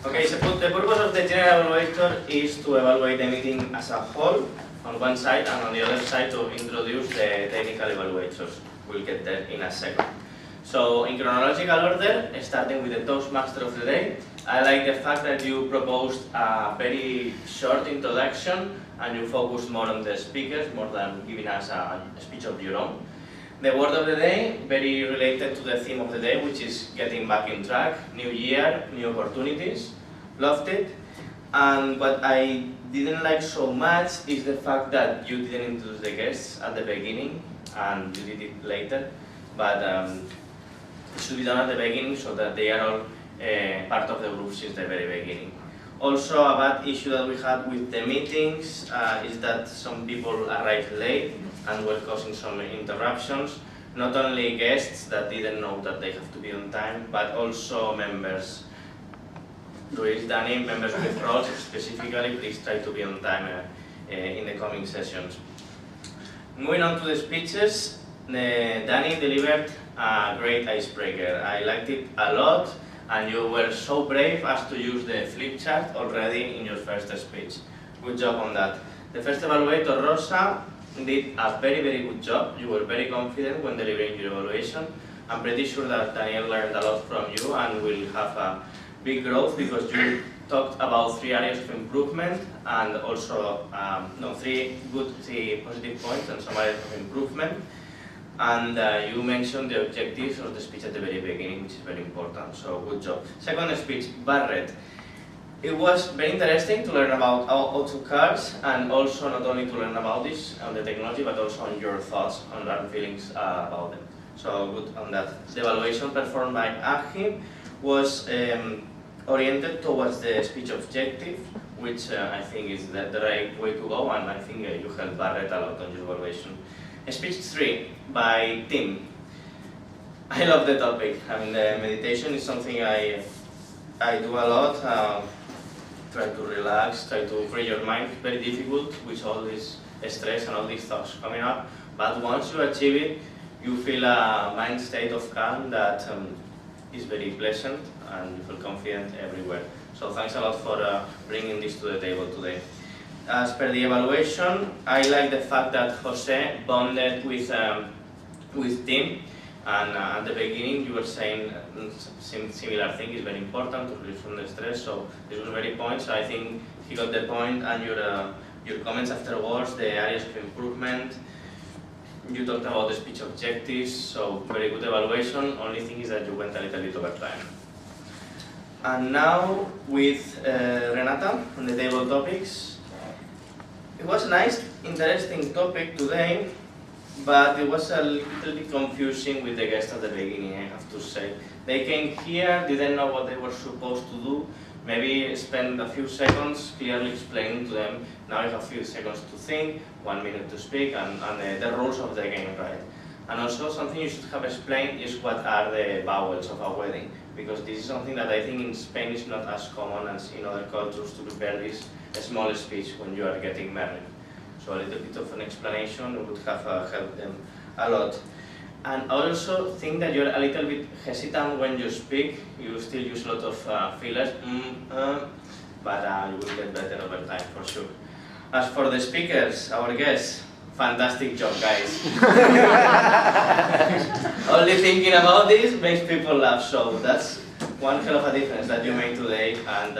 Okay, so the purpose of the general evaluator is to evaluate the meeting as a whole on one side, and on the other side to introduce the technical evaluators. We'll get there in a second. So in chronological order, starting with the Toastmaster of the day, I like the fact that you proposed a very short introduction and you focused more on the speakers, more than giving us a speech of your own. The word of the day, very related to the theme of the day, which is getting back in track, new year, new opportunities. Loved it. And what I didn't like so much is the fact that you didn't introduce the guests at the beginning and you did it later. But it should be done at the beginning so that they are all part of the group since the very beginning. Also, a bad issue that we had with the meetings is that some people arrived late and were causing some interruptions. Not only guests that didn't know that they have to be on time, but also members. Luis, Danny, members with roles specifically, please try to be on time in the coming sessions. Moving on to the speeches, Danny delivered a great icebreaker. I liked it a lot, and you were so brave as to use the flip chart already in your first speech. Good job on that. The first evaluator, Rosa, did a very, very good job. You were very confident when delivering your evaluation. I'm pretty sure that Daniel learned a lot from you and will have a big growth because you talked about 3 areas of improvement and also three positive points and some areas of improvement. And you mentioned the objectives of the speech at the very beginning, which is very important, so good job. Second speech, Barrett. It was very interesting to learn about auto cars and also not only to learn about this and the technology, but also on your thoughts and feelings about them. So good on that. The evaluation performed by Achim was oriented towards the speech objective, which I think is the right way to go, and I think you helped Barrett a lot on your evaluation. Speech 3 by Tim. I love the topic. I mean, the meditation is something I do a lot. Try to relax, try to free your mind. It's very difficult with all this stress and all these thoughts coming up. But once you achieve it, you feel a mind state of calm that is very pleasant and you feel confident everywhere. So thanks a lot for bringing this to the table today. As per the evaluation, I like the fact that Jose bonded with Tim, and at the beginning you were saying similar thing is very important to release from the stress, so this was very point, so I think he got the point, and your comments afterwards, the areas of improvement, you talked about the speech objectives, so very good evaluation, only thing is that you went a little bit over time. And now with Renata on the table topics. It was a nice, interesting topic today, but it was a little bit confusing with the guests at the beginning, I have to say. They came here, didn't know what they were supposed to do, maybe spend a few seconds clearly explaining to them, now you have a few seconds to think, 1 minute to speak, and the rules of the game, right? And also something you should have explained is what are the vowels of a wedding, because this is something that I think in Spain is not as common as in other cultures to prepare this small speech when you are getting married. So a little bit of an explanation would have helped them a lot. And I also think that you're a little bit hesitant when you speak. You still use a lot of fillers, but you will get better over time for sure. As for the speakers, our guests, fantastic job, guys. Only thinking about this makes people laugh, so that's one hell of a difference that you made today. And